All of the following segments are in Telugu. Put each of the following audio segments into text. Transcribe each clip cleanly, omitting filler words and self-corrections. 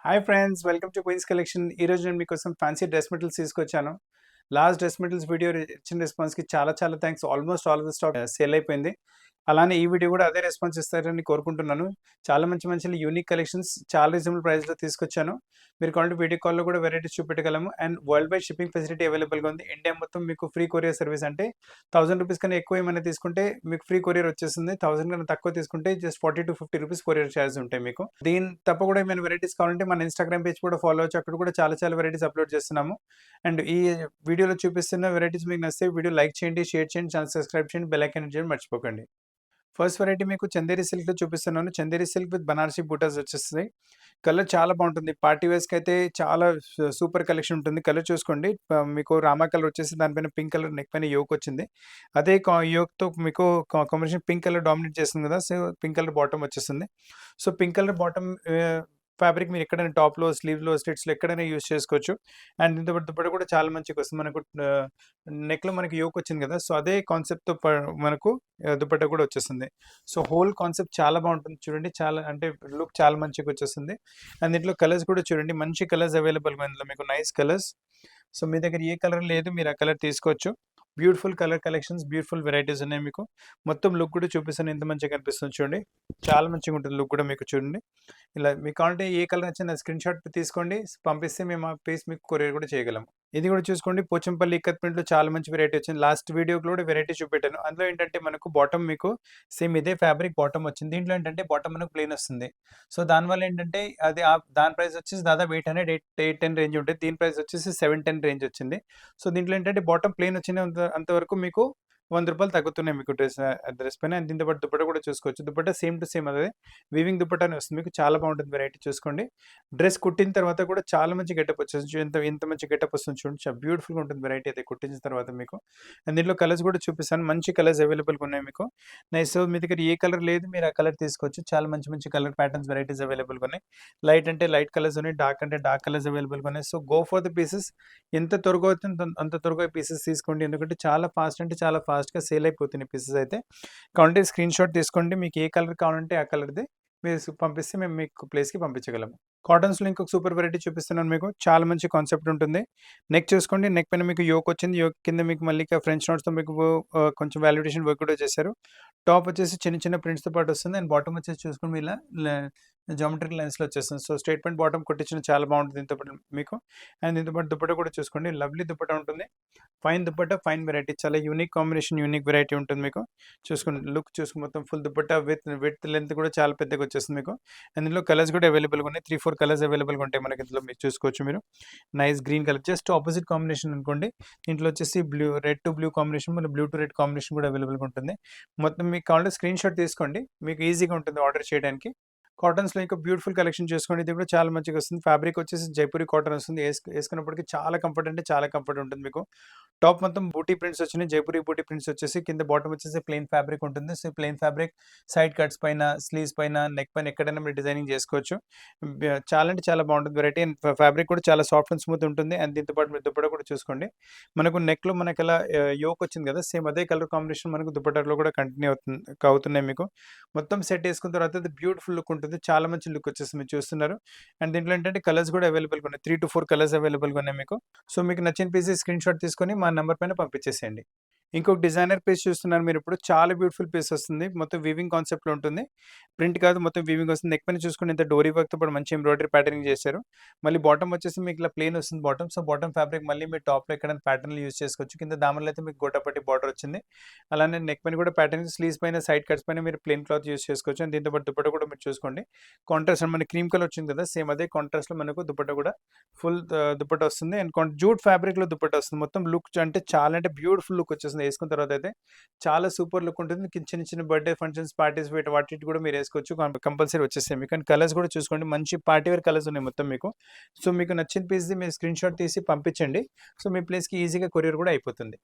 Hi friends, welcome to Queens Collection. ఈరోజు నేను మీకోసం ఫ్యాన్సీ డ్రెస్ మెటీరియల్స్ తీసుకొచ్చాను. లాస్ట్ డ్రెస్ మెటీరియల్స్ వీడియో ఇచ్చిన రెస్పాన్స్కి చాలా చాలా thanks. Almost all of the stock sale అయిపోయింది. అలానే ఈ వీడియో కూడా అదే రెస్పాన్స్ ఇస్తారని కోరుకుంటున్నాను. చాలా మంచి మంచి యూనిక్ కలెక్షన్స్ చాలా రీజనబుల్ ప్రైస్లో తీసుకొచ్చాను. మీరు కావాలంటే వీడియో కాల్లో కూడా వెరైటీస్ చూపెట్టగలము. And world wide shipping facility అవైలబుల్గా ఉంది. ఇండియా మొత్తం మీకు ఫ్రీ కొరియర్ సర్వీస్, అంటే ₹1000 కన్నా ఎక్కువ ఏమైనా తీసుకుంటే మీకు ఫ్రీ కొరియర్ వచ్చేస్తుంది. 1000 కన్నా తక్కువ తీసుకుంటే జస్ట్ ₹40 to 50 కొరియర్ ఛార్జ్ ఉంటాయి మీకు. దీని తప్ప కూడా ఏమైనా వెరైటీస్ కావాలంటే మన ఇన్స్టాగ్రామ్ పేజ్ కూడా ఫాలో అవచ్చు. అక్కడ కూడా చాలా చాలా వెరైటీస్ అప్లోడ్ చేస్తున్నాము. అండ్ ఈ వీడియోలో చూపిస్తున్న వెరైటీస్ మీకు నచ్చితే వీడియో లైక్ చేయండి, షేర్ చేయండి, ఛానల్ సబ్స్క్రైబ్ చేయండి, బెల్ ఐకాన్ చేయండి మర్చిపోకండి. ఫస్ట్ వెరైటీ మీకు చందేరి సిల్క్లో చూపిస్తున్నాను. చందేరి సిల్క్ విత్ బనారసి బూటాస్ వచ్చేస్తాయి. కలర్ చాలా బాగుంటుంది. పార్టీ వేర్స్కి అయితే చాలా సూపర్ కలెక్షన్ ఉంటుంది. కలర్ చూసుకోండి, మీకు రామా కలర్ వచ్చేసి దానిపైన పింక్ కలర్ నెక్ పైన యోక్ వచ్చింది. అదే యోక్తో మీకు కాంబినేషన్ పింక్ కలర్ డామినేట్ చేస్తుంది కదా, సో పింక్ కలర్ బాటమ్ వచ్చేస్తుంది. So pink colour bottom fabric మీరు ఎక్కడైనా టాప్లో, స్లీవ్లో, స్లిట్స్లో ఎక్కడైనా యూస్ చేసుకోవచ్చు. అండ్ ఇంత దుప్పటి కూడా చాలా మంచిగా వస్తుంది. మనకు నెక్లో మనకి యోక్ వచ్చింది కదా, సో అదే కాన్సెప్ట్తో మనకు దుపట్టా కూడా వచ్చేస్తుంది. సో హోల్ కాన్సెప్ట్ చాలా బాగుంటుంది. చూడండి, చాలా అంటే లుక్ చాలా మంచిగా వచ్చేస్తుంది. అండ్ దీంట్లో కలర్స్ కూడా చూడండి, మంచి కలర్స్ అవైలబుల్గా ఇందులో మీకు నైస్ కలర్స్. సో మీ దగ్గర ఏ కలర్ లేదు, మీరు ఆ కలర్ తీసుకోవచ్చు. Beautiful colour collections, beautiful varieties ఉన్నాయి మీకు. మొత్తం లుక్ కూడా చూపిస్తాను, ఎంత మంచిగా కనిపిస్తుంది చూడండి. చాలా మంచిగా ఉంటుంది లుక్ కూడా మీకు. చూడండి, ఇలా మీకు కావాలంటే ఏ కలర్ నచ్చినా స్క్రీన్ షాట్ తీసుకోండి, పంపిస్తే మేము ఆ పీస్ మీకు కొరియర్ కూడా చేయగలము. ఇది కూడా చూసుకోండి, పోచంపల్లి ఇక్కత్ ప్రింట్లో చాలా మంచి వెరైటీ వచ్చింది. లాస్ట్ వీడియోలో కూడా వెరైటీ చూపెట్టాను. అందులో ఏంటంటే మనకు బాటమ్ మీకు సేమ్ ఇదే ఫ్యాబ్రిక్ బాటమ్ వచ్చింది. దీంట్లో ఏంటంటే బాటమ్ మనకు ప్లెయిన్ వస్తుంది. సో దానివల్ల ఏంటంటే అది దాని ప్రైస్ వచ్చేసి దాదాపు 800, 810 రేంజ్ ఉంటుంది. దీని ప్రైస్ వచ్చేసి 710 రేంజ్ వచ్చింది. సో దీంట్లో ఏంటంటే బాటమ్ ప్లెయిన్ వచ్చిన అంతవరకు మీకు ₹100 తగ్గుతున్నాయి మీకు డ్రెస్ పైన. అండ్ దీంతో పాటు దుపట్టా కూడా చూసుకోవచ్చు. దుపట్టా సేమ్ టు సేమ్ అదే వీవింగ్ దుపట్టానే వస్తుంది మీకు. చాలా బాగుంటుంది వెరైటీ, చూసుకోండి. డ్రెస్ కుట్టిన తర్వాత కూడా చాలా మంచి గెటప్ వచ్చేసి ఎంత మంచి గెటప్ వస్తుంది చూడండి. చాలా బ్యూటిఫుల్గా ఉంటుంది వెరైటీ అయితే కుట్టించిన తర్వాత మీకు. అండ్ దీంట్లో కలర్స్ కూడా చూపిస్తాను, మంచి కలర్స్ అవైలబుల్గా ఉన్నాయి మీకు. నైస్. సో మీ దగ్గర ఏ కలర్ లేదు, మీరు ఆ కలర్ తీసుకోవచ్చు. చాలా మంచి మంచి కలర్ ప్యాటర్న్స్ వెరైటీస్ అవైలబుల్గా ఉన్నాయి. లైట్ అంటే లైట్ కలర్స్ ఉన్నాయి, డార్క్ అంటే డార్క్ కలర్స్ అవైలబుల్గా ఉన్నాయి. So go for the pieces. ఎంత త్వరగా అవుతుంది అంత త్వరగా పీసెస్ తీసుకోండి, ఎందుకంటే చాలా ఫాస్ట్ అంటే చాలా ఫాస్ట్గా సేల్ అయిపోతున్నాయి పీసెస్ అయితే. కావాలంటే స్క్రీన్ షాట్ తీసుకోండి, మీకు ఏ కలర్ కావాలంటే ఆ కలర్ది మీరు పంపిస్తే మేము మీకు ప్లేస్కి పంపించగలము. కాటన్స్లో ఇంకొక సూపర్ వెరైటీ చూపిస్తున్నాను మీకు. చాలా మంచి కాన్సెప్ట్ ఉంటుంది. నెక్ చూసుకోండి, నెక్ పైన మీకు యోక్ వచ్చింది. యోక్ కింద మీకు మళ్ళీ ఫ్రెంచ్ నోట్స్తో మీకు కొంచెం వాల్యుడేషన్ వర్క్ కూడా చేశారు. టాప్ వచ్చేసి చిన్న చిన్న ప్రింట్స్తో పాటు వస్తుంది. అండ్ బాటమ్ వచ్చేసి చూసుకుని ఇలా జామెట్రిక్ లైన్స్లో వచ్చేస్తుంది. సో స్ట్రైట్ పాయింట్ బాటమ్ కొట్టించిన చాలా బాగుంటుంది దీంతో పాటు మీకు. అండ్ దీంతో పాటు దుపట్టా కూడా చూసుకోండి, లవ్లీ దుపట్టా ఉంటుంది. ఫైన్ దుపట్టా, ఫైన్ వెరైటీ, చాలా యూనిక్ కాంబినేషన్, యూనిక్ వెరైటీ ఉంటుంది మీకు. చూసుకోండి, లుక్ చూసుకుని మొత్తం ఫుల్ దుపట్టా విత్ లెంత్ కూడా చాలా పెద్దగా వచ్చేస్తుంది మీకు. అండ్ ఇందులో కలర్స్ కూడా అవైలబుల్గా ఉన్నాయి. 3-4 కలర్స్ అవైలబుల్గా ఉంటాయి మనకి ఇందులో, మీరు చూసుకోవచ్చు. మీరు nice green colour, just opposite combination అనుకోండి. దీంట్లో వచ్చేసి రెడ్ టు బ్లూ కాంబినేషన్, మళ్ళీ బ్లూ టు రెడ్ కాంబినేషన్ కూడా అవైలబుల్గా ఉంటుంది. మొత్తం మీకు కావాలంటే స్క్రీన్ షాట్ తీసుకోండి, మీకు ఈజీగా ఉంటుంది ఆర్డర్ చేయడానికి. కాటన్స్లో ఇంకా బ్యూటిఫుల్ కలెక్షన్ చేసుకోండి. ఇది కూడా చాలా మంచిగా వస్తుంది. ఫ్యాబ్రిక్ వచ్చేసి జైపూరి కాటన్ వస్తుంది. వేసుకున్నప్పటికీ చాలా కంఫర్ట్, అంటే చాలా కంఫర్ట్ ఉంటుంది మీకు. టాప్ మొత్తం బూటీ ప్రింట్స్ వచ్చినాయి, జైపూరి బూటీ ప్రింట్స్ వచ్చేసి. కింద బాటమ్ వచ్చేసి ప్లెయిన్ ఫ్యాబ్రిక్ ఉంటుంది. So plain fabric side cuts పైన, స్లీవ్స్ పైన, నెక్ పైన ఎక్కడైనా మీరు డిజైనింగ్ చేసుకోవచ్చు. చాలా అంటే చాలా బాగుంటుంది వెరైటీ. అండ్ ఫ్యాబ్రిక్ కూడా చాలా సాఫ్ట్ అండ్ స్మూత్ ఉంటుంది. అండ్ దీంతో పాటు మీరు దుపట్టా కూడా చూసుకోండి, మనకు నెక్లో మనకి ఎలా యోక్ వచ్చింది కదా, సేమ్ అదే కలర్ కాంబినేషన్ మనకు దుపట్టాలో కూడా కంటిన్యూ అవుతున్నాయి మీకు. మొత్తం సెట్ వేసుకున్న తర్వాత అది బ్యూటిఫుల్ లుక్ ఉంటుంది. చాలా మంచి లుక్ వచ్చేసి మీరు చూస్తున్నారు. అండ్ దీంట్లో ఏంటంటే కలర్స్ కూడా అవైలబుల్గా ఉన్నాయి. 3-4 కలర్స్ అవైలబుల్గా ఉన్నాయి మీకు. సో మీకు నచ్చిన పీస్ స్క్రీన్ షాట్ తీసుకొని మా నెంబర్ పైన పంపించేసేయండి. ఇంకొక డిజైనర్ పీస్ చూస్తున్నారు మీరు ఇప్పుడు. చాలా బ్యూటిఫుల్ పీస్ వస్తుంది, మొత్తం వీవింగ్ కాన్సెప్ట్లో ఉంటుంది. ప్రింట్ కాదు, మొత్తం వీవింగ్ వస్తుంది. నెక్ పైన చూసుకుని ఇంత డోరీ వర్క్తో పాటు మంచి ఎంబ్రాయిడరీ ప్యాటర్నింగ్ చేశారు. మళ్ళీ బాటమ్ వచ్చేసి మీకు ఇలా ప్లేన్ వస్తుంది బాటమ్. సో బాటమ్ ఫ్యాబ్రిక్ మళ్ళీ మీరు టాప్లో ఎక్కడైనా ప్యాటర్న్లు యూస్ చేసుకోవచ్చు. కింద దామన్లో అయితే మీకు గోటాపట్టి బార్డర్ వచ్చింది. అలానే నెక్ పైన కూడా ప్యాటర్న్, స్లీవ్స్ పైన, సైడ్ కట్స్ పైన మీరు ప్లెయిన్ క్లాత్ యూస్ చేసుకోవచ్చు. అండ్ దీంతో పాటు దుపట్టా కూడా మీరు చూసుకోండి. కాంట్రాస్ట్ మనకి క్రీమ్ కలర్ వచ్చింది కదా, సేమ్ అదే కాంట్రాస్ట్లో మనకు దుపట్టా కూడా ఫుల్ దుపట్టా వస్తుంది. అండ్ జూట్ ఫ్యాబ్రిక్లో దుపట్టా వస్తుంది. మొత్తం లుక్ అంటే చాలా అంటే బ్యూటిఫుల్ లుక్ వచ్చేస్తుంది. వేసుకున్న తర్వాత అయితే చాలా సూపర్ లుక్ ఉంటుంది. చిన్న చిన్న బర్త్డే ఫంక్షన్స్, పార్టీస్ వాటి కూడా మీరు వేసుకోవచ్చు. కంపల్సరీ వచ్చేస్తాయి మీకు. అండ్ కలర్స్ కూడా చూసుకోండి, మంచి పార్టీ వేర్ కలర్స్ ఉన్నాయి మొత్తం మీకు. సో మీకు నచ్చిన పీస్ది మీరు స్క్రీన్ షాట్ తీసి పంపించండి. సో మీ ప్లేస్కి ఈజీగా కొరియర్ కూడా అయిపోతుంది.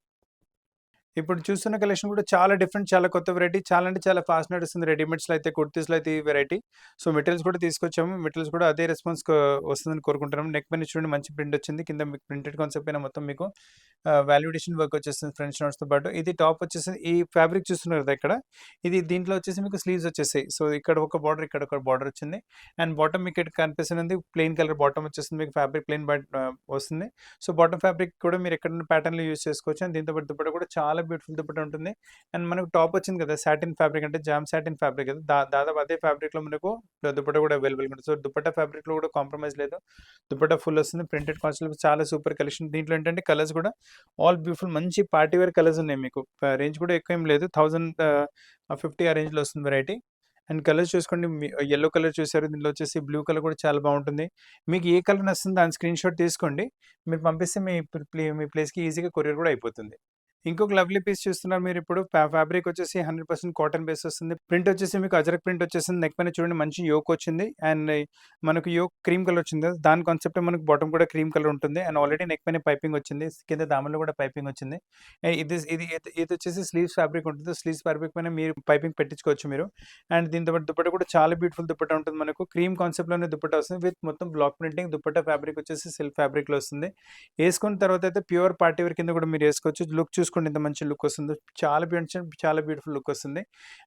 ఇప్పుడు చూస్తున్న కలెక్షన్ కూడా చాలా డిఫరెంట్, చాలా కొత్త వెరైటీ. చాలా అంటే చాలా ఫాస్ట్ నడుస్తుంది. రెడీమేడ్స్‌లో అయితే, కుర్తీస్‌లో అయితే ఈ వెరైటీ. సో, మెటీరియల్స్ కూడా తీసుకొచ్చాము. మెటీరియల్స్ కూడా అదే రెస్పాన్స్ వస్తుందని కోరుకుంటున్నాము. నెక్ పైన చూడండి మంచి ప్రింట్ వచ్చింది. కింద మీకు ప్రింటెడ్ కాన్సెప్ట్ పైన మొత్తం మీకు వాల్యుడేషన్ వర్క్ వచ్చేస్తుంది ఫ్రంట్ నోట్స్‌తో పాటు. ఇది టాప్ వచ్చేసి ఈ ఫ్యాబ్రిక్ చూస్తున్నారు కదా ఇక్కడ. ఇది దీంట్లో వచ్చేసి మీకు స్లీవ్స్ వచ్చేసాయి. సో, ఇక్కడ ఒక బార్డర్, ఇక్కడ ఒక బార్డర్ వచ్చింది. అండ్ బాటమ్ మీకు ఇక్కడ కనిపిస్తున్నది ప్లెయిన్ కలర్ బాటమ్ వచ్చేస్తుంది. మీకు ఫ్యాబ్రిక్ ప్లెయిన్ వస్తుంది. సో, బాటమ్ ఫ్యాబ్రిక్ కూడా మీరు ఎక్కడైనా ప్యాటర్న్‌లో యూజ్ చేసుకోవచ్చు. అండ్ దీంతో పాటు దుపట్టా కూడా చాలా బ్యూటిఫుల్ దుపట్టా ఉంటుంది. అండ్ మనకు టాప్ వచ్చింది కదా! సాటిన్ ఫ్యాబ్రిక్ అంటే జామ్ సాటిన్ ఫ్యాబ్రిక్ కదా! దాదాపు అదే ఫ్యాబ్రిక్‌లో మనకు దుపట్టా కూడా అవైలబుల్‌గా ఉంటుంది. సో, దుపట్టా ఫ్యాబ్రిక్‌లో కూడా కాంప్రమైజ్ లేదు. దుపట్టా ఫుల్ వస్తుంది. ప్రింటెడ్ కాన్సెప్ట్ చాలా సూపర్ కలెక్షన్. దీంట్లో ఏంటంటే కలర్స్ కూడా ఆల్ బ్యూటిఫుల్ మంచి పార్టీ వేర్ కలర్స్ ఉన్నాయి మీకు. రేంజ్ కూడా ఎక్కువ ఏం లేదు. 1050 ఆ రేంజ్‌లో వస్తుంది వెరైటీ. అండ్ కలర్స్ చూసుకోండి. యెల్లో కలర్ చూసారు. దీంట్లో వచ్చేసి బ్లూ కలర్ కూడా చాలా బాగుంటుంది. మీకు ఏ కలర్ నచ్చుతుందో దాని స్క్రీన్‌షాట్ తీసుకోండి. మీరు పంపిస్తే మీ ప్లేస్‌కి ఈజీగా కొరియర్ కూడా అయిపోతుంది. ఇంకొక లవ్లీ పీస్ చూస్తున్నారు మీరిప్పుడు. ఫ్యాబ్రిక్ వచ్చేసి 100% కాటన్ బేస్ వస్తుంది. ప్రింట్ వచ్చేసి మీకు అజరక్ ప్రింట్ వచ్చేసింది. నెక్ పైన చూడండి మంచి యోక్ వచ్చింది. అండ్ మనకు యోక్ క్రీమ్ కలర్ వచ్చింది కదా! దాని కాన్సెప్టే మనకు బాటమ్ కూడా క్రీమ్ కలర్ ఉంటుంది. అండ్ ఆల్రెడీ నెక్ పైన పైపింగ్ వచ్చింది. కింద దామన్‌లో కూడా పైపింగ్ వచ్చింది. ఇది వచ్చేసి స్లీవ్స్ ఫ్యాబ్రిక్ ఉంటుంది. స్లీవ్స్ ఫ్యాబ్రిక్ పైన మీరు పైపింగ్ పెట్టించుకోవచ్చు మీరు. అండ్ దీంతో పాటు దుపట్టా కూడా చాలా బ్యూటిఫుల్ దుపట్టా ఉంటుంది మనకు. క్రీమ్ కాన్సెప్ట్‌లోనే దుపట్టా వస్తుంది. విత్ మొత్తం బ్లాక్ ప్రింటింగ్. దుపట్టా ఫ్యాబ్రిక్ వచ్చేసి సిల్క్ ఫ్యాబ్రిక్‌లో వస్తుంది. ఏసుకున్న తర్వాత అయితే ప్యూర్ పార్టీ వేర్ కింద కూడా మీరు ఏసుకోవచ్చు. లుక్ చూసుకోండి ఎంత మంచి లుక్ వస్తుందో. చాలా బ్యూటిఫుల్ లుక్ వస్తుంది.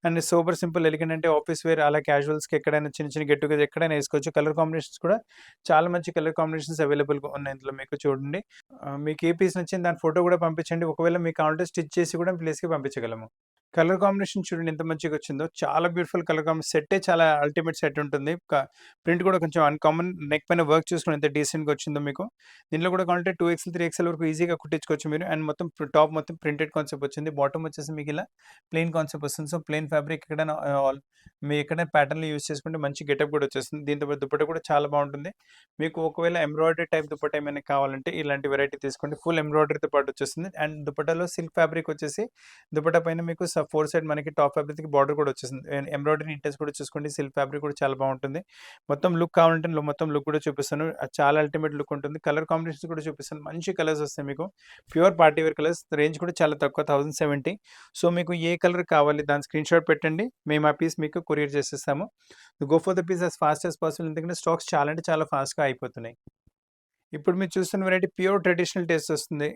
అండ్ సూపర్ సింపుల్ ఎలిగెంట్ అంటే ఆఫీస్ వేర్ అలా క్యాజువల్స్‌కి ఎక్కడైనా చిన్న చిన్న గెట్ టుగెదర్ ఎక్కడైనా ఏసుకోవచ్చు. కలర్ కాంబినేషన్స్ కూడా చాలా మంచి కలర్ కాంబినేషన్స్ అవైలబుల్‌గా ఉన్నాయి ఇందులో మీకు చూడండి. మీకు ఏ పీస్ నచ్చింది దాని ఫోటో కూడా పంపించండి. ఒకవేళ మీకు కావాలంటే స్టిచ్ చేసి కూడా ప్లేస్‌కి పంపించగలము. కలర్ కాంబినేషన్ చూడండి ఎంత మంచిగొచ్చిందో. చాలా బ్యూటిఫుల్ కలర్ సెట్టే చాలా అల్టిమేట్ సెట్ ఉంటుంది. ప్రింట్ కూడా కొంచెం అన్‌కామన్. నెక్ పైన వర్క్ చూసుకోండి ఎంత డీసెంట్‌గా వచ్చిందో మీకు. దీనిలో కూడా కావాలంటే 2 ఎక్స్‌ఎల్, 3 ఎక్స్‌ఎల్ వరకు ఈజీగా కుట్టించుకోవచ్చు మీరు. అండ్ మొత్తం టాప్ మొత్తం ప్రింటెడ్ కాన్సెప్ట్ వచ్చింది. బాటమ్ వచ్చేసి మీకు ఇలా ప్లెయిన్ కాన్సెప్ట్ వస్తుంది. సో, ప్లెయిన్ ఫ్యాబ్రిక్ ఎక్కడైనా మీరు ఎక్కడైనా ప్యాటర్న్‌లో యూజ్ చేసుకుంటే మంచి గెటప్ కూడా వచ్చేస్తుంది. దీంతో పాటు దుపట్టా కూడా చాలా బాగుంటుంది. మీకు ఒకవేళ ఎంబ్రాయిడరీ టైప్ దుపట్టా ఏమైనా కావాలంటే ఇలాంటి వెరైటీ తీసుకోండి. ఫుల్ ఎంబ్రాయిడరీతో పాటు వచ్చేస్తుంది. అండ్ దుపట్టాలో సిల్క్ ఫ్యాబ్రిక్ వచ్చేసి దుపట్టా పైన మీకు 4 సైడ్ మనకి టాప్ ఫ్యాబ్రిక్‌కి బార్డర్ కూడా వచ్చేసింది. ఎంబ్రాయిడరీ ఇంటెన్స్ కూడా చూసుకోండి. సిల్క్ ఫ్యాబ్రిక్ కూడా చాలా బాగుంటుంది. మొత్తం లుక్ కావాలంటే మొత్తం లుక్ కూడా చూపిస్తాను. అది చాలా అల్టిమేట్ లుక్ ఉంటుంది. కలర్ కాంబినేషన్స్ కూడా చూపిస్తాను. మంచి కలర్స్ వస్తాయి మీకు. Pure party wear colours. Range కూడా చాలా తక్కువ 1070. సో, మీకు ఏ కలర్ కావాలి దాని స్క్రీన్‌షాట్ పెట్టండి. మేము ఆ పీస్ మీకు కొరియర్ చేసేస్తాము. Go for the piece as fast as possible. ఎందుకంటే స్టాక్స్ చాలా అంటే చాలా ఫాస్ట్‌గా అయిపోతున్నాయి. ఇప్పుడు మీరు చూస్తున్న వెరైటీ ప్యూర్ ట్రెడిషనల్ టేస్ట్ వస్తుంది.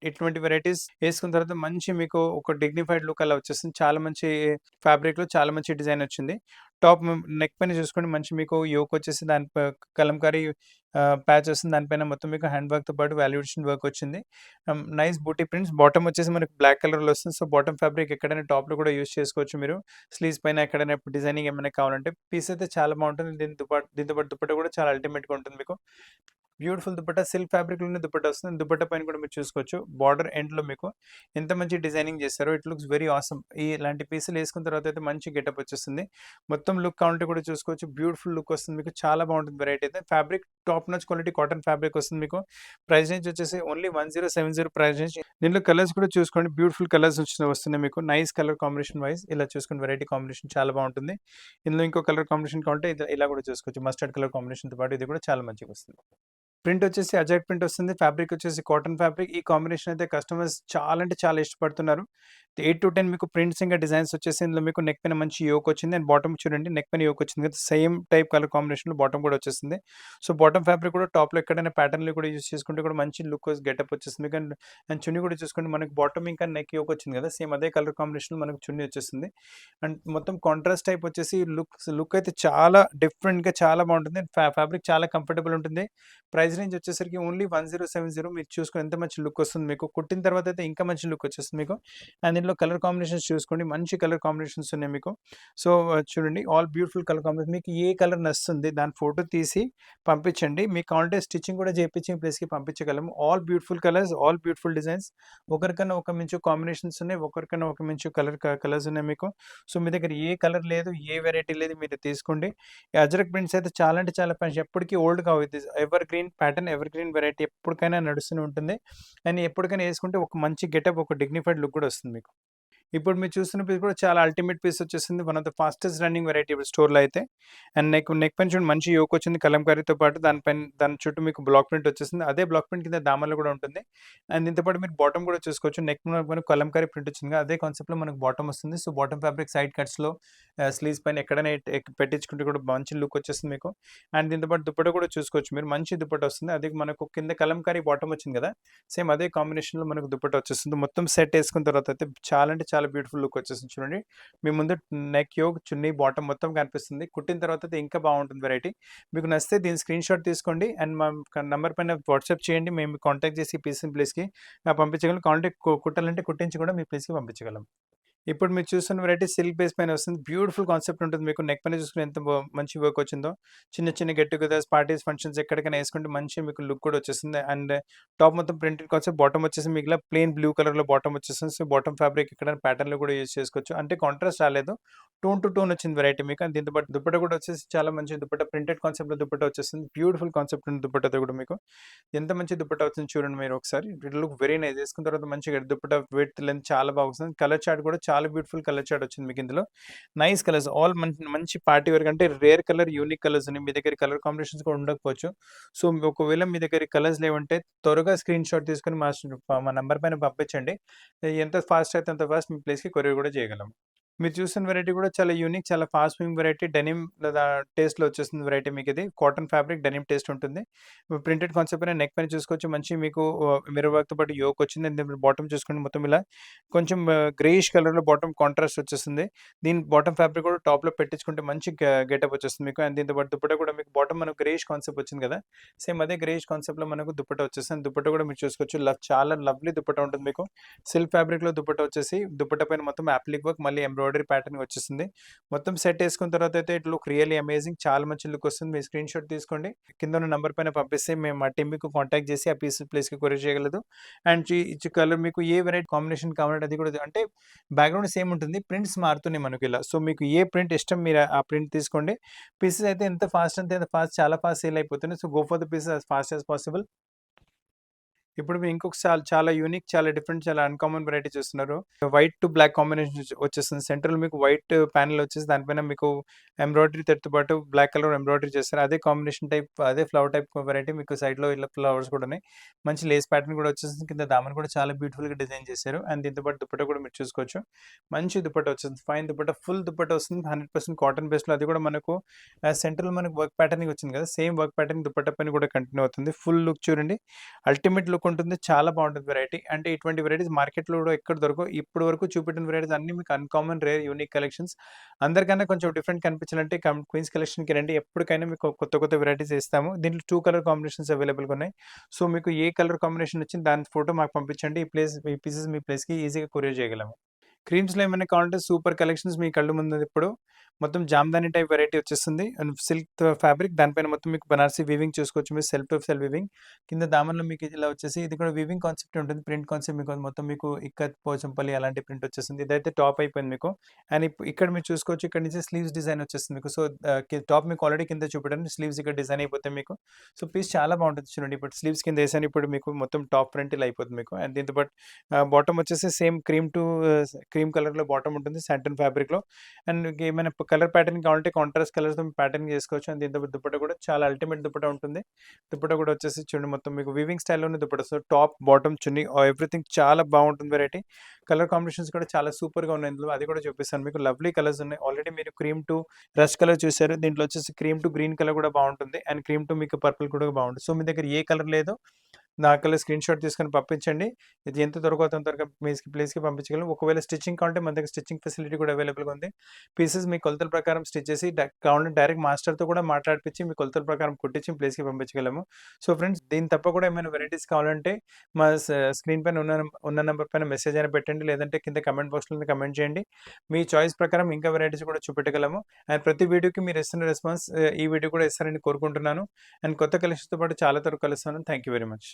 ఇటువంటి వెరైటీస్ ఏసుకున్న తర్వాత మంచి మీకు ఒక డిగ్నిఫైడ్ లుక్ అలా వచ్చేస్తుంది. చాలా మంచి ఫ్యాబ్రిక్‌లో చాలా మంచి డిజైన్ వచ్చింది. టాప్ నెక్ పైన చూసుకోండి మంచి మీకు యోక్ వచ్చేసి దాని కలంకారీ ప్యాచ్ వస్తుంది. దానిపైన మొత్తం మీకు హ్యాండ్ వర్క్‌తో పాటు వాల్యుయేషన్ వర్క్ వచ్చింది. నైస్ బూటీ ప్రింట్స్. బాటమ్ వచ్చేసి మనకు బ్లాక్ కలర్‌లో వస్తుంది. సో, బాటమ్ ఫ్యాబ్రిక్ ఎక్కడైనా టాప్‌లో కూడా యూజ్ చేసుకోవచ్చు మీరు. స్లీవ్స్ పైన ఎక్కడైనా డిజైనింగ్ ఏమైనా కావాలంటే పీస్ అయితే చాలా బాగుంటుంది. దీంతో పాటు దుపట్టా కూడా చాలా అల్టిమేట్‌గా ఉంటుంది మీకు. బ్యూటిఫుల్ దుపట్టా సిల్క్ ఫ్యాబ్రిక్‌లోనే దుపట్టా వస్తుంది. దుపట్టా పైన కూడా మీరు చూసుకోవచ్చు. బార్డర్ ఎండ్‌లో మీకు ఎంత మంచి డిజైనింగ్ చేశారో. It looks very awesome. ఇలాంటి పీసులు ఏసుకున్న తర్వాత అయితే మంచి గెటప్ వచ్చేస్తుంది. మొత్తం లుక్ కావాలంటే కూడా చూసుకోవచ్చు. బ్యూటిఫుల్ లుక్ వస్తుంది మీకు. చాలా బాగుంటుంది వెరైటీ అయితే. Fabric top notch quality cotton fabric వస్తుంది మీకు. ప్రైస్ రేంజ్ వచ్చేసి ఓన్లీ 1070 ప్రైస్ రేంజ్. దీంట్లో కలర్స్ కూడా చూసుకోండి. బ్యూటిఫుల్ కలర్స్ వస్తున్నాయి మీకు. నైస్ కలర్ కాంబినేషన్ వైస్ ఇలా చూసుకోండి. వెరైటీ కాంబినేషన్ చాలా బాగుంటుంది. ఇందులో ఇంకో కలర్ కాంబినేషన్ కావాలంటే ఇలా కూడా చూసుకోవచ్చు. మస్టర్డ్ కలర్ కాంబినేషన్‌తో పాటు ఇది కూడా చాలా మంచిగా వస్తుంది. ప్రింట్ వచ్చేసి అజాక్ ప్రింట్ వస్తుంది. ఫ్యాబ్రిక్ వచ్చేసి కాటన్ ఫ్యాబ్రిక్. ఈ కాంబినేషన్ అయితే కస్టమర్స్ చాలా అంటే చాలా ఇష్టపడుతున్నారు. 8-10 మీకు ప్రింట్స్ ఇంకా డిజైన్స్ వచ్చేసి ఇందులో మీకు నెక్ పైన మంచి యోక్ వచ్చింది. అండ్ బాటమ్ చూడండి నెక్ పైన యోక్ వచ్చింది కదా! సేమ్ టైప్ కలర్ కాంబినేషన్‌లో బాటమ్ కూడా వచ్చేసింది. సో, బాటమ్ ఫ్యాబ్రిక్ కూడా టాప్‌లో ఎక్కడైనా ప్యాటర్న్‌లో కూడా యూజ్ చేసుకుంటే కూడా మంచి లుక్ గెటప్ వచ్చేస్తుంది మీకు. అండ్ చున్నీ కూడా చూసుకోండి మనకు బాటమ్ ఇంకా నెక్ యోక్ వచ్చింది కదా! సేమ్ అదే కలర్ కాంబినేషన్‌లో మనకు చున్నీ వచ్చేసింది. అండ్ మొత్తం కాంట్రాస్ట్ టైప్ వచ్చేసి లుక్ అయితే చాలా డిఫరెంట్‌గా చాలా బాగుంటుంది. ఫ్యాబ్రిక్ చాలా కంఫర్టబుల్ ఉంటుంది. ప్రైస్ రేంజ్ వచ్చేసరికి ఓన్లీ 1070. మీరు చూసుకొని ఎంత మంచి లుక్ వస్తుంది మీకు. కుట్టిన తర్వాత అయితే ఇంకా మంచి లుక్ వచ్చేస్తుంది మీకు. అండ్ దీంట్లో కలర్ కాంబినేషన్స్ చూసుకోండి. మంచి కలర్ కాంబినేషన్స్ ఉన్నాయి మీకు. సో, చూడండి ఆల్ బ్యూటిఫుల్ కలర్ కాంబినేషన్. మీకు ఏ కలర్ నచ్చుతుంది దాని ఫోటో తీసి పంపించండి. మీకు కావాలంటే స్టిచ్చింగ్ కూడా చేపించి ప్లేస్‌కి పంపించగలము. All beautiful colours, all beautiful designs. ఒకరికన్నా ఒక మించు కాంబినేషన్స్ ఉన్నాయి. ఒకరికన్నా ఒక మించు కలర్స్ ఉన్నాయి మీకు. సో, మీ దగ్గర ఏ కలర్ లేదు, ఏ వెరైటీ లేదు మీరు తీసుకోండి. ఈ అజ్రక్ ప్రింట్స్ అయితే చాలా అంటే చాలా ఎప్పటికీ ఓల్డ్ కావు. ఇది ever green pattern, ever green variety ఎప్పటికైనా నడుస్తూనే ఉంటుంది. అండ్ ఎప్పటికైనా ఏసుకుంటే ఒక మంచి గెటప్, ఒక డిగ్నిఫైడ్ లుక్ కూడా వస్తుంది మీకు. ఇప్పుడు మీరు చూస్తున్న పీస్ కూడా చాలా అల్టిమేట్ పీస్ వచ్చేసింది. One of the fastest running variety ఇప్పుడు స్టోర్‌లో అయితే. అండ్ నెక్ పైన చూడండి మంచి యోక్ వచ్చింది కలంకారీతో పాటు దాని చుట్టూ మీకు బ్లాక్ ప్రింట్ వచ్చేసింది. అదే బ్లాక్ ప్రింట్ కింద దామన్‌లో కూడా ఉంటుంది. అండ్ దీంతో పాటు మీరు బాటమ్ కూడా చూసుకోవచ్చు. నెక్ మీద మనకు కలంకారీ ప్రింట్ వచ్చింది. అదే కాన్సెప్ట్‌లో మనకు బాటమ్ వస్తుంది. సో, బాటమ్ ఫ్యాబ్రిక్ సైడ్ కట్స్‌లో స్లీవ్స్ పైన ఎక్కడైనా పెట్టించుకుంటే కూడా మంచి లుక్ వచ్చేస్తుంది మీకు. అండ్ దీంతో పాటు దుపట్టా కూడా చూసుకోవచ్చు మీరు. మంచి దుపట్టా వస్తుంది. అది మనకు కింద కలంకారీ బాటమ్ వచ్చింది కదా! సేమ్ అదే కాంబినేషన్‌లో మనకు దుపట్టా వచ్చేస్తుంది. మొత్తం సెట్ ఏసుకున్న తర్వాత అయితే చాలా అంటే చాలా బ్యూటిఫుల్ లుక్ వచ్చేసింది చూడండి. మీ ముందు నెక్ యోక్, చున్నీ, బాటమ్ మొత్తం కనిపిస్తుంది. కుట్టిన తర్వాత అయితే ఇంకా బాగుంటుంది వెరైటీ. మీకు నచ్చితే దీని స్క్రీన్‌షాట్ తీసుకోండి అండ్ మా నంబర్ పైన వాట్సాప్ చేయండి. మేము కాంటాక్ట్ చేసి పీస్ ప్లేస్‌కి పంపించగలం. కుట్టాలంటే కుట్టించి కూడా మీ ప్లేస్‌కి పంపించగలం. ఇప్పుడు మీరు చూస్తున్న వెరైటీ సిల్క్ బేస్ పైన వస్తుంది. బ్యూటిఫుల్ కాన్సెప్ట్ ఉంటుంది మీకు. నెక్ పైన చూసుకుంటే ఎంత మంచి వర్క్ వచ్చిందో. చిన్న చిన్న గెట్ టుగెదర్స్, పార్టీస్, ఫంక్షన్స్ ఎక్కడికైనా ఏసుకుంటే మంచి మీకు లుక్ కూడా వచ్చేస్తుంది. అండ్ టాప్ మొత్తం ప్రింటెడ్ కాన్సెప్ట్. బాటమ్ వచ్చేసి మీకు ఇలా ప్లెయిన్ బ్లూ కలర్‌లో బాటమ్ వచ్చేస్తుంది. సో, బాటమ్ ఫ్యాబ్రిక్ ఎక్కడైనా ప్యాటర్న్‌లో కూడా యూజ్ చేసుకోవచ్చు. అంటే కాంట్రాస్ట్ రాలేదు. టోన్ టు టోన్ వచ్చింది వెరైటీ మీకు. అండ్ దీంతో పాటు దుపట్టా కూడా వచ్చేసి చాలా మంచి దుపట్టా. ప్రింటెడ్ కాన్సెప్ట్‌లో దుపట్టా వచ్చేస్తుంది. బ్యూటిఫుల్ కాన్సెప్ట్ ఉంది దుపట్టాతో కూడా మీకు. ఎంత మంచి దుపట్టా వచ్చింది చూడండి మీరు ఒకసారి. It look very nice. ఏసుకున్న తర్వాత మంచిగా దుపట్టా విడ్త్, లెంత్ చాలా బాగా వస్తుంది. కలర్ చార్ట్ కూడా చాలా బ్యూటిఫుల్ కలర్ చార్ట్ వచ్చింది మీకు ఇందులో. నైస్ కలర్స్ ఆల్ మంచి పార్టీ వేర్ అంటే రేర్ కలర్, యూనిక్ కలర్స్ ఉన్నాయి. మీ దగ్గర కలర్ కాంబినేషన్స్ కూడా ఉండకపోవచ్చు. సో, ఒకవేళ మీ దగ్గర కలర్స్ లేవంటే త్వరగా స్క్రీన్‌షాట్ తీసుకొని మా నంబర్ పైన పంపించండి. ఎంత ఫాస్ట్ అయితే అంత ఫాస్ట్ మీ ప్లేస్‌కి కొరియర్ కూడా చేయగలం. మీరు చూసిన వెరైటీ కూడా చాలా యూనిక్, చాలా ఫాస్ట్ మూవింగ్ వెరైటీ. డెనిమ్ లేదా టేస్ట్‌లో వచ్చేస్తుంది వెరైటీ మీకిది. కాటన్ ఫ్యాబ్రిక్ డెనిమ్ టేస్ట్ ఉంటుంది. ప్రింటెడ్ కాన్సెప్ట్ పైన నెక్ పైన చూసుకోవచ్చు. మంచి మీకు మిర్రర్ వర్క్‌తో పాటు యోక్ వచ్చింది. అండ్ దెన్ బాటమ్ చూసుకోండి మొత్తం ఇలా కొంచెం గ్రేయిష్ కలర్‌లో బాటమ్ కాంట్రాస్ట్ వచ్చేస్తుంది. దీని బాటమ్ ఫ్యాబ్రిక్ కూడా టాప్‌లో పెట్టించుకుంటే మంచి గెటప్ వచ్చేస్తుంది మీకు. అండ్ దీంతో పాటు దుపట్టా కూడా మీకు బాటమ్ మనకు గ్రేయిష్ కాన్సెప్ట్ వచ్చింది కదా! సేమ్ అదే గ్రేయిష్ కాన్సెప్ట్‌లో మనకు దుపట్టా వచ్చేస్తుంది. దుపట్టా కూడా మీరు చూసుకోవచ్చు. చాలా లవ్లీ దుపట్టా ఉంటుంది మీకు. సిల్క్ ఫ్యాబ్రిక్‌లో దుపట్టా వచ్చేసి దుపట్టా పైన మొత్తం యాప్లిక్ వర్క్ మళ్ళీ ఎంబ్రాయిడరీ ప్యాటర్న్ వచ్చేసింది. మొత్తం సెట్ ఏసుకున్న తర్వాత అయితే ఇట్ లుక్ రియల్లీ అమేజింగ్. చాలా మంచి లుక్ వస్తుంది. మీరు స్క్రీన్‌షాట్ తీసుకోండి. కింద ఉన్న నంబర్ పైన పంపిస్తే మేము మా టీమ్ మీకు కాంటాక్ట్ చేసి ఆ ప్లేస్‌కి కొరియర్ చేయగలదు. అండ్ కలర్ మీకు ఏ వెరైటీ కాంబినేషన్ కావాలంటే అది కూడా అంటే బ్యాక్‌గ్రౌండ్ సేమ్ ఉంటుంది. ప్రింట్స్ మారుతున్నాయి మనకు ఇలా. సో, మీకు ఏ ప్రింట్ ఇష్టం మీరు ఆ ప్రింట్ తీసుకోండి. పీసెస్ అయితే ఎంత ఫాస్ట్ అంటే అంత ఫాస్ట్ చాలా ఫాస్ట్ సేల్ అయిపోతున్నాయి. So, go for the pieces as fast as possible. ఇప్పుడు మీరు ఇంకొక చాలా యూనిక్, చాలా డిఫరెంట్, చాలా అన్‌కామన్ వెరైటీ చూస్తున్నారు. వైట్ టు బ్లాక్ కాంబినేషన్ వచ్చేస్తుంది. సెంట్రల్ మీకు వైట్ ప్యానెల్ వచ్చేసి దానిపైన మీకు ఎంబ్రాయిడరీ థ్రెడ్‌తో పాటు బ్లాక్ కలర్ ఎంబ్రాయిడరీ చేస్తారు. అదే కాంబినేషన్ టైప్, అదే ఫ్లవర్ టైప్ వెరైటీ మీకు సైడ్‌లో ఇలా ఫ్లవర్స్ కూడా ఉన్నాయి. మంచి లేస్ ప్యాటర్న్ కూడా వచ్చేసింది. కింద దామన్ కూడా చాలా బ్యూటిఫుల్‌గా డిజైన్ చేశారు. అండ్ దీంతో పాటు దుపట్టా కూడా మీరు చూసుకోవచ్చు. మంచి దుపట్టా వచ్చేసింది. ఫైన్ దుపట్టా, ఫుల్ దుపట్టా వస్తుంది. 100% కాటన్ బేస్‌లో అది కూడా మనకు సెంట్రల్ మనకు వర్క్ ప్యాటర్నింగ్ వచ్చింది కదా! సేమ్ వర్క్ ప్యాటర్న్ దుపట్టా పైన కూడా కంటిన్యూ అవుతుంది. ఫుల్ లుక్ చూడండి. అల్టిమేట్ లుక్ ఉంటుంది. చాలా బాగుంటుంది వెరైటీ. అంటే ఇటువంటి వెరైటీస్ మార్కెట్‌లో కూడా ఎక్కడ దొరకవు. ఇప్పటి వరకు చూపెట్టిన వెరైటీస్ అన్నీ మీకు అన్‌కామన్, రేర్, యూనిక్ కలెక్షన్స్. అందరికన్నా కొంచెం డిఫరెంట్ కనిపించాలంటే క్వీన్స్ కలెక్షన్‌కి రండి. ఎప్పటికైనా మీకు కొత్త కొత్త వెరైటీస్ ఇస్తాము. దీంట్లో 2 కలర్ కాంబినేషన్స్ అవైలబుల్‌గా ఉన్నాయి. సో, మీకు ఏ కలర్ కాంబినేషన్ నచ్చింది దాని ఫోటో మాకు పంపించండి. ఈ పీసెస్ మీ ప్లేస్‌కి ఈజీగా కొరియర్ చేయగలము. క్రీమ్స్‌లో ఏమైనా కావాలంటే సూపర్ కలెక్షన్స్ మీ కళ్ళు ముందుంది ఇప్పుడు. మొత్తం జామ్దాని టైప్ వెరైటీ వచ్చేస్తుంది. అండ్ సిల్క్ ఫ్యాబ్రిక్ దానిపైన మొత్తం మీకు బనారసి వీవింగ్ చూసుకోవచ్చు మీరు. Self to self weaving. కింద దామన్‌లో మీకు ఇలా వచ్చేసి ఇది కూడా వీవింగ్ కాన్సెప్ట్ ఉంటుంది. ప్రింట్ కాన్సెప్ట్ మీకు మొత్తం మీకు ఇక్కత్, పోచంపల్లి అలాంటి ప్రింట్ వచ్చేసింది. ఇదైతే టాప్ అయిపోయింది మీకు. అండ్ ఇక్కడ మీరు చూసుకోవచ్చు. ఇక్కడ నుంచి స్లీవ్స్ డిజైన్ వచ్చేస్తుంది మీకు. సో, టాప్ మీకు ఆల్రెడీ కింద చూపెట్టాను. స్లీవ్స్ ఇక్కడ డిజైన్ అయిపోతాయి మీకు. సో, పీస్ చాలా బాగుంటుంది చూడండి. ఇప్పుడు స్లీవ్స్ కింద ఏసాను. ఇప్పుడు మీకు మొత్తం టాప్ ఫ్రంట్ ఇలా అయిపోతుంది మీకు. అండ్ దీంతో పాటు బాటమ్ వచ్చేసి సేమ్ క్రీమ్ కలర్‌లో బాటమ్ ఉంటుంది. సాటిన్ ఫ్యాబ్రిక్‌లో. అండ్ మీకేమైనా కలర్ ప్యాటర్న్ కావాలంటే కాంట్రాస్ట్ కలర్స్‌తో ప్యాటర్న్ చేసుకోవచ్చు. అండ్ దీంతో దుపట్టా కూడా చాలా అల్టిమేట్ దుపట్టా ఉంటుంది. దుపట్టా కూడా వచ్చేసి చూడండి మొత్తం మీకు వీవింగ్ స్టైల్‌లోనే dupatta. So, top, bottom, chunni everything చాలా బాగుంటుంది వెరైటీ. కలర్ కాంబినేషన్స్ కూడా చాలా సూపర్‌గా ఉన్నాయి ఇందులో. అది కూడా చూపిస్తాను మీకు. లవ్లీ కలర్స్ ఉన్నాయి. ఆల్రెడీ మీరు క్రీమ్ టు రస్ట్ కలర్ చూసారు. దీంట్లో వచ్చేసి క్రీమ్ టు గ్రీన్ కలర్ కూడా బాగుంటుంది. అండ్ క్రీమ్ టు మీకు పర్పుల్ కూడా బాగుంటుంది. సో, మీ దగ్గర ఏ కలర్ లేదో నాకల్లా స్క్రీన్‌షాట్ తీసుకొని పంపించండి. ఇది ఎంత త్వరగా అవుతుందో త్వరగా ప్లేస్‌కి పంపించగలం. ఒకవేళ స్టిచ్చింగ్ కావాలంటే మన దగ్గర స్టిచ్చింగ్ ఫెసిలిటీ కూడా అవైలబుల్‌గా ఉంది. పీసెస్ మీ కొలతల ప్రకారం స్టిచ్ చేసి కావాలంటే డైరెక్ట్ మాస్టర్‌తో కూడా మాట్లాడిపించి మీ కొలతల ప్రకారం కుట్టించి మీ ప్లేస్‌కి పంపించగలము. సో, ఫ్రెండ్స్ దీని తప్ప కూడా ఏమైనా వెరైటీస్ కావాలంటే మా స్క్రీన్ పైన ఉన్న నంబర్ పైన మెసేజ్ అయినా పెట్టండి. లేదంటే కింద కామెంట్ బాక్స్‌లో కామెంట్ చేయండి. మీ చాయిస్ ప్రకారం ఇంకా వెరైటీస్ కూడా చూపెట్టగలము. అండ్ ప్రతి వీడియోకి మీరు ఇస్తున్న రెస్పాన్స్ ఈ వీడియో కూడా ఇస్తారని కోరుకుంటున్నాను. అండ్ కొత్త కలెక్షన్స్‌తో పాటు చాలా త్వరగా కలుస్తాను. Thank you very much.